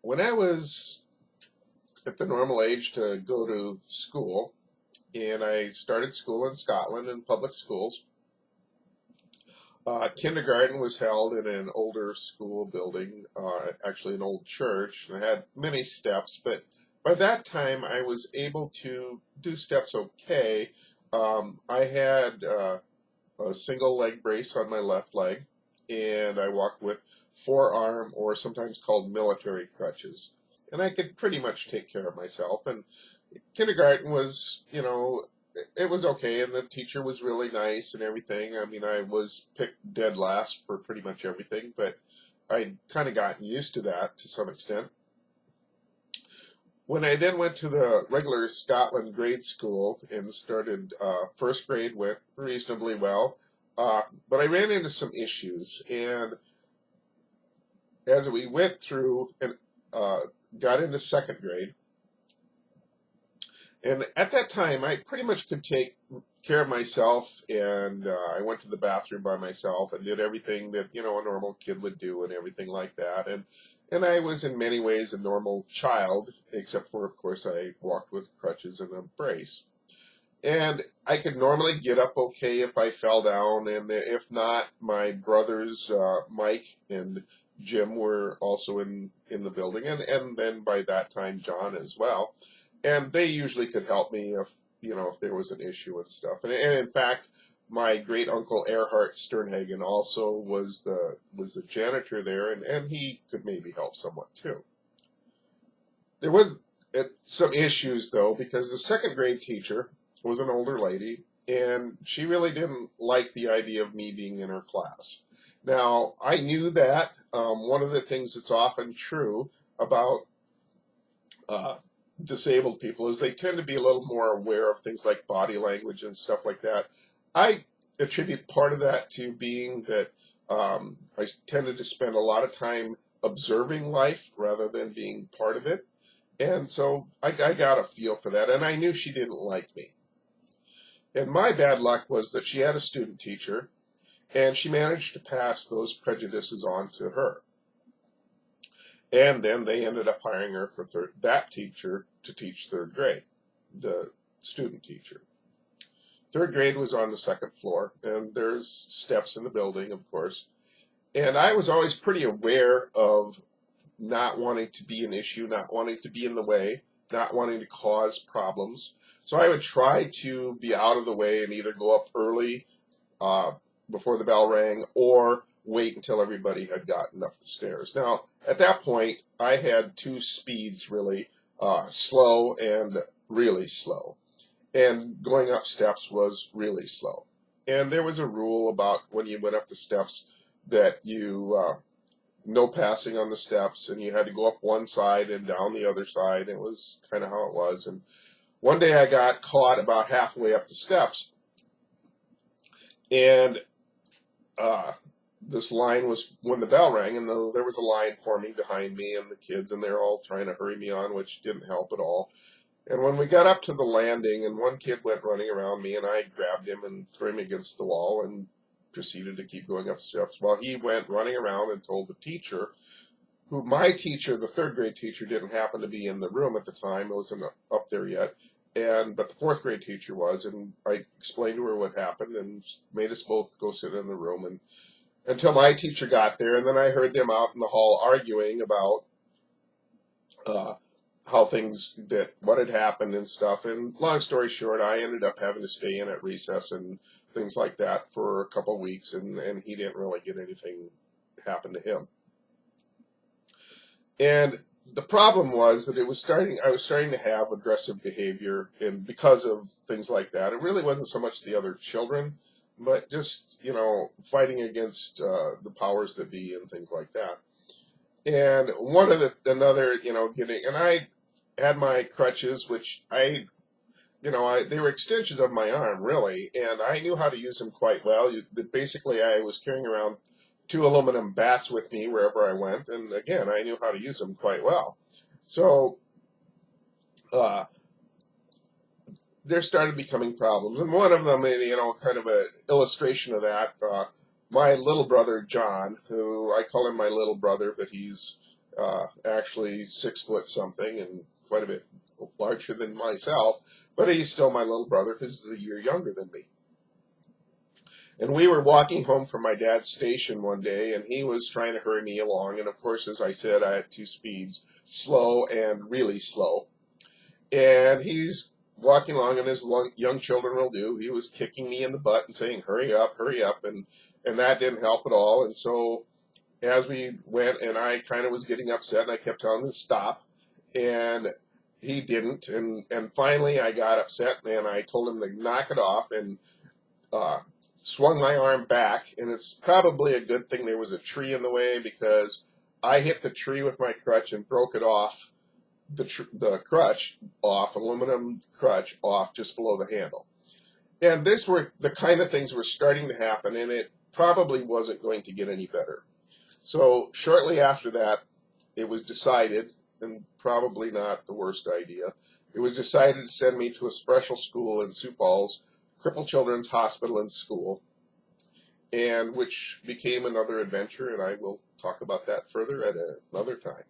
When I was at the normal age to go to school, and I started school in Scotland in public schools, kindergarten was held in an older school building, actually an old church, and it had many steps, but by that time I was able to do steps okay. I had a single leg brace on my left leg, and I walked with forearm or sometimes called military crutches. And I could pretty much take care of myself. And kindergarten was, it was okay, and the teacher was really nice and everything. I mean, I was picked dead last for pretty much everything, but I'd kind of gotten used to that to some extent. When I then went to the regular Scotland grade school and started first grade, went reasonably well, but I ran into some issues, and as we went through and got into second grade, and at that time I pretty much could take care of myself, and I went to the bathroom by myself and did everything that a normal kid would do and everything like that, and I was in many ways a normal child, except for, of course, I walked with crutches and a brace. And I could normally get up okay if I fell down, and if not, my brothers, Mike and Jim, were also in the building, and then by that time, John as well. And they usually could help me if there was an issue and stuff. And in fact, my great uncle Erhard Sternhagen also was the janitor there, and he could maybe help somewhat too. There was some issues though, because the second grade teacher was an older lady, and she really didn't like the idea of me being in her class. Now, I knew that. One of the things that's often true about disabled people is they tend to be a little more aware of things like body language and stuff like that. I attribute part of that to being that I tended to spend a lot of time observing life rather than being part of it. And so I got a feel for that, and I knew she didn't like me. And my bad luck was that she had a student teacher, and she managed to pass those prejudices on to her. And then they ended up hiring her for that teacher to teach third grade, the student teacher. Third grade was on the second floor, and there's steps in the building, of course. And I was always pretty aware of not wanting to be an issue, not wanting to be in the way, not wanting to cause problems. So I would try to be out of the way and either go up early before the bell rang or wait until everybody had gotten up the stairs. Now, at that point, I had two speeds really, slow and really slow. And going up steps was really slow. And there was a rule about when you went up the steps that you no passing on the steps, and you had to go up one side and down the other side. It was kind of how it was. And one day I got caught about halfway up the steps, and this line was when the bell rang, and there was a line forming behind me and the kids, and they're all trying to hurry me on, which didn't help at all. And when we got up to the landing, and one kid went running around me, and I grabbed him and threw him against the wall and proceeded to keep going up steps while he went running around and told the teacher, who my teacher, the third grade teacher, didn't happen to be in the room at the time. It wasn't up there yet. But the fourth grade teacher was, and I explained to her what happened and made us both go sit in the room and until my teacher got there, and then I heard them out in the hall arguing about what had happened and stuff. And long story short, I ended up having to stay in at recess and things like that for a couple of weeks, and he didn't really get anything happen to him. And the problem was that I was starting to have aggressive behavior, and because of things like that, it really wasn't so much the other children, but just, fighting against the powers that be and things like that. And and I had my crutches, which they were extensions of my arm, really, and I knew how to use them quite well. Basically, I was carrying around 2 aluminum bats with me wherever I went, and again, I knew how to use them quite well. So there started becoming problems, and one of them, kind of an illustration of that, my little brother John, who I call him my little brother, but he's actually 6 foot something and quite a bit larger than myself, but he's still my little brother because he's a year younger than me. And we were walking home from my dad's station one day, and he was trying to hurry me along. And of course, as I said, I had two speeds, slow and really slow. And he's walking along, and as young children will do, he was kicking me in the butt and saying, hurry up, and that didn't help at all. And so as we went, and I kind of was getting upset, and I kept telling him to stop, and he didn't. And finally, I got upset, and I told him to knock it off, and uh, swung my arm back. And it's probably a good thing there was a tree in the way, because I hit the tree with my crutch and broke it off, the crutch off, aluminum crutch off just below the handle. And this were the kind of things were starting to happen, and it probably wasn't going to get any better. So shortly after that, it was decided, and probably not the worst idea, it was decided to send me to a special school in Sioux Falls, Crippled Children's Hospital and School, and which became another adventure, and I will talk about that further at another time.